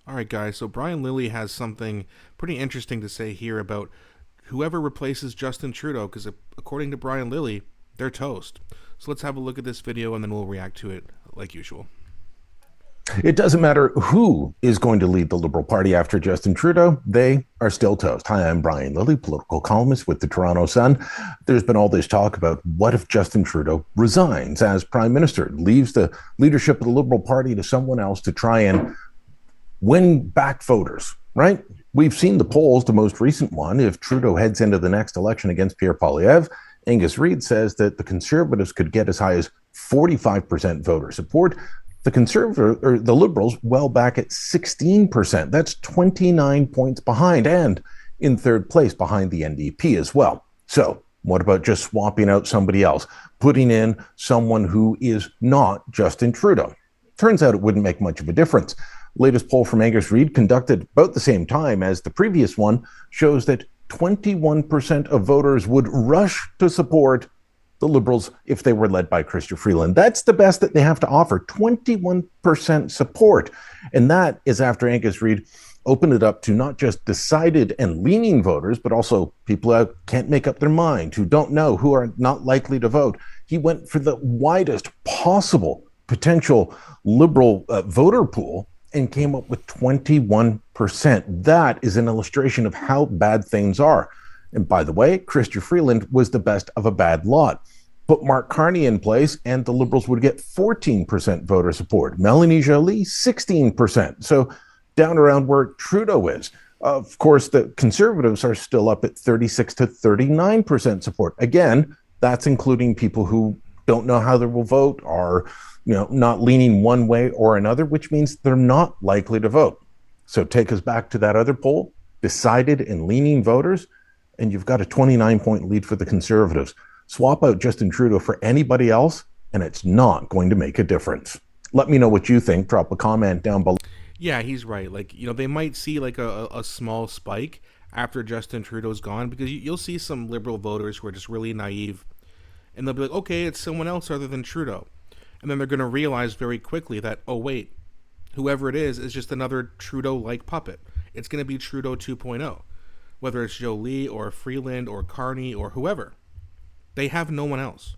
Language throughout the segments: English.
All right, guys. So Brian Lilly has something pretty interesting to say here about whoever replaces Justin Trudeau, because according to Brian Lilly, they're toast. So let's have a look at this video and then we'll react to it like usual. It doesn't matter who is going to lead the Liberal Party after Justin Trudeau, they are still toast. Hi, I'm Brian Lilly, political columnist with the Toronto Sun. There's been all this talk about what if Justin Trudeau resigns as Prime Minister, leaves the leadership of the Liberal Party to someone else to try and win back voters, right? We've seen the polls, the most recent one. If Trudeau heads into the next election against Pierre Poilievre, Angus Reid says that the Conservatives could get as high as 45% voter support. The Conservative or the Liberals well back at 16%. That's 29 points behind and in third place behind the NDP as well. So what about just swapping out somebody else, putting in someone who is not Justin Trudeau? Turns out it wouldn't make much of a difference. Latest poll from Angus Reid, conducted about the same time as the previous one, shows that 21% of voters would rush to support the Liberals if they were led by Chrystia Freeland. That's the best that they have to offer, 21% support. And that is after Angus Reid opened it up to not just decided and leaning voters, but also people who can't make up their mind, who don't know, who are not likely to vote. He went for the widest possible potential Liberal voter pool and came up with 21%. That is an illustration of how bad things are. And by the way, Chrystia Freeland was the best of a bad lot. Put Mark Carney in place, and the Liberals would get 14% voter support. Melanie Joly, 16%. So down around where Trudeau is. Of course, the Conservatives are still up at 36 to 39% support. Again, that's including people who don't know how they will vote, are not leaning one way or another, which means they're not likely to vote. So take us back to that other poll, decided and leaning voters, and you've got a 29-point lead for the Conservatives. Swap out Justin Trudeau for anybody else, and it's not going to make a difference. Let me know what you think. Drop a comment down below. Yeah, he's right. They might see like a small spike after Justin Trudeau's gone because you'll see some Liberal voters who are just really naive and they'll be like, okay, it's someone else other than Trudeau. And then they're going to realize very quickly that, oh, wait, whoever it is just another Trudeau-like puppet. It's going to be Trudeau 2.0. Whether it's Jolie or Freeland or Carney or whoever. They have no one else.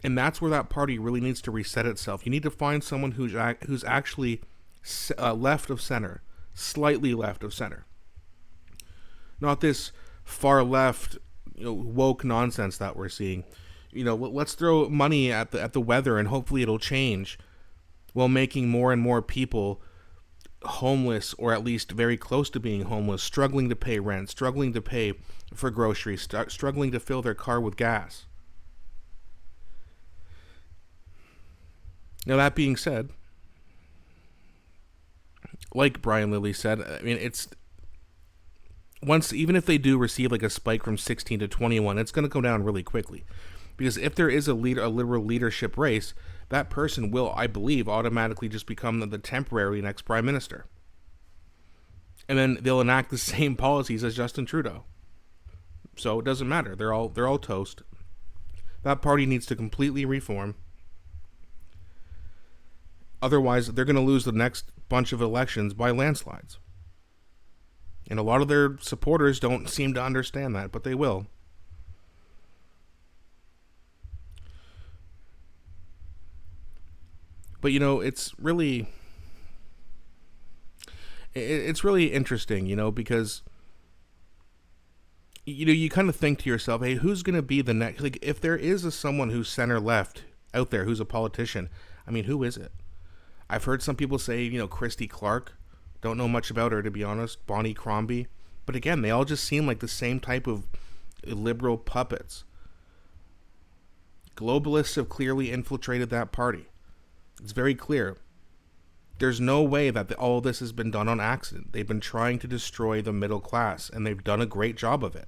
And that's where that party really needs to reset itself. You need to find someone who's actually left of center, slightly left of center. Not this far left, woke nonsense that we're seeing. Let's throw money at the weather and hopefully it'll change, while making more and more people homeless, or at least very close to being homeless, struggling to pay rent, struggling to pay for groceries, struggling to fill their car with gas. Now, that being said, like Brian Lilly said, I mean, even if they do receive like a spike from 16 to 21, it's going to go down really quickly. Because if there is a Liberal leadership race, that person will, I believe, automatically just become the temporary next Prime Minister. And then they'll enact the same policies as Justin Trudeau. So it doesn't matter. They're all toast. That party needs to completely reform. Otherwise, they're going to lose the next bunch of elections by landslides. And a lot of their supporters don't seem to understand that, but they will. But it's really interesting, because you kind of think to yourself, hey, who's going to be the next? Like, if there is someone who's center left out there who's a politician, I mean, who is it? I've heard some people say, Christy Clark. Don't know much about her, to be honest. Bonnie Crombie. But again, they all just seem like the same type of liberal puppets. Globalists have clearly infiltrated that party. It's very clear. There's no way that all this has been done on accident. They've been trying to destroy the middle class, and they've done a great job of it.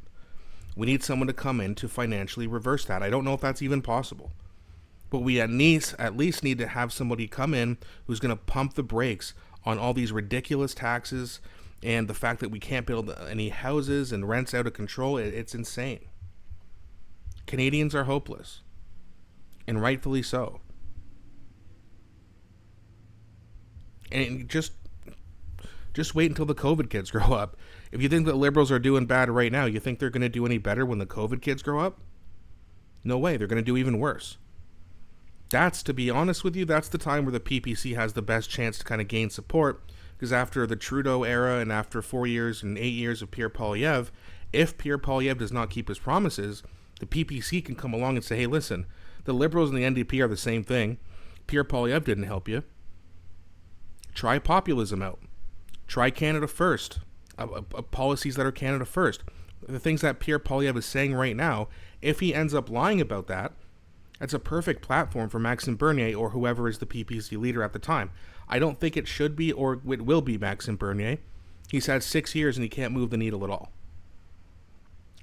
We need someone to come in to financially reverse that. I don't know if that's even possible. But we at least need to have somebody come in who's going to pump the brakes on all these ridiculous taxes and the fact that we can't build any houses and rent's out of control. It's insane. Canadians are hopeless, and rightfully so. And just Just wait until the COVID kids grow up. If you think that liberals are doing bad right now, you think they're going to do any better when the COVID kids grow up? No way. They're going to do even worse. That's, to be honest with you, that's the time where the PPC has the best chance to kind of gain support, because after the Trudeau era and after 4 years and 8 years of Pierre Poilievre, if Pierre Poilievre does not keep his promises, the PPC can come along and say, hey, listen, the Liberals and the NDP are the same thing. Pierre Poilievre didn't help you. Try populism out. Try Canada first. Policies that are Canada first. The things that Pierre Poilievre is saying right now, if he ends up lying about that, that's a perfect platform for Maxime Bernier or whoever is the PPC leader at the time. I don't think it should be or it will be Maxime Bernier. He's had 6 years and he can't move the needle at all.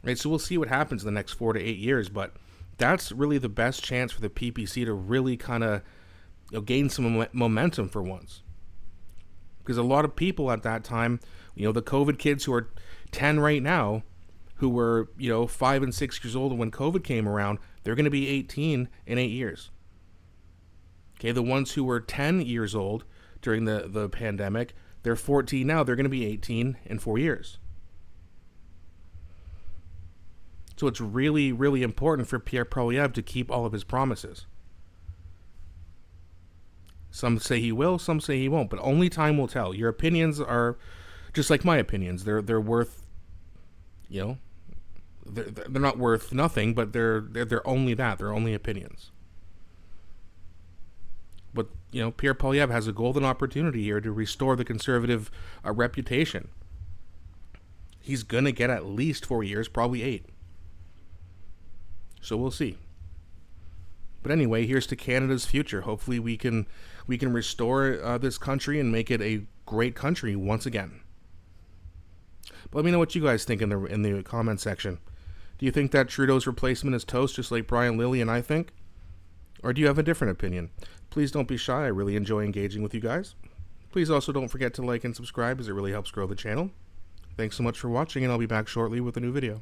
Right, so we'll see what happens in the next 4 to 8 years, but that's really the best chance for the PPC to really kind of gain some momentum for once. Because a lot of people at that time, the COVID kids who are 10 right now, who were 5 and 6 years old when COVID came around, they're going to be 18 in 8 years. Okay, the ones who were 10 years old during the pandemic, they're 14 now. They're going to be 18 in 4 years. So it's really, really important for Pierre Poilievre to keep all of his promises. Some say he will, some say he won't, but only time will tell. Your opinions are just like my opinions. They're worth, they're not worth nothing, but they're only that. They're only opinions. But Pierre Poilievre has a golden opportunity here to restore the Conservative reputation. He's gonna get at least 4 years, probably 8. So we'll see. But anyway, here's to Canada's future. Hopefully we can restore this country and make it a great country once again. But let me know what you guys think in the comment section. Do you think that Trudeau's replacement is toast, just like Brian Lilley and I think? Or do you have a different opinion? Please don't be shy. I really enjoy engaging with you guys. Please also don't forget to like and subscribe, as it really helps grow the channel. Thanks so much for watching, and I'll be back shortly with a new video.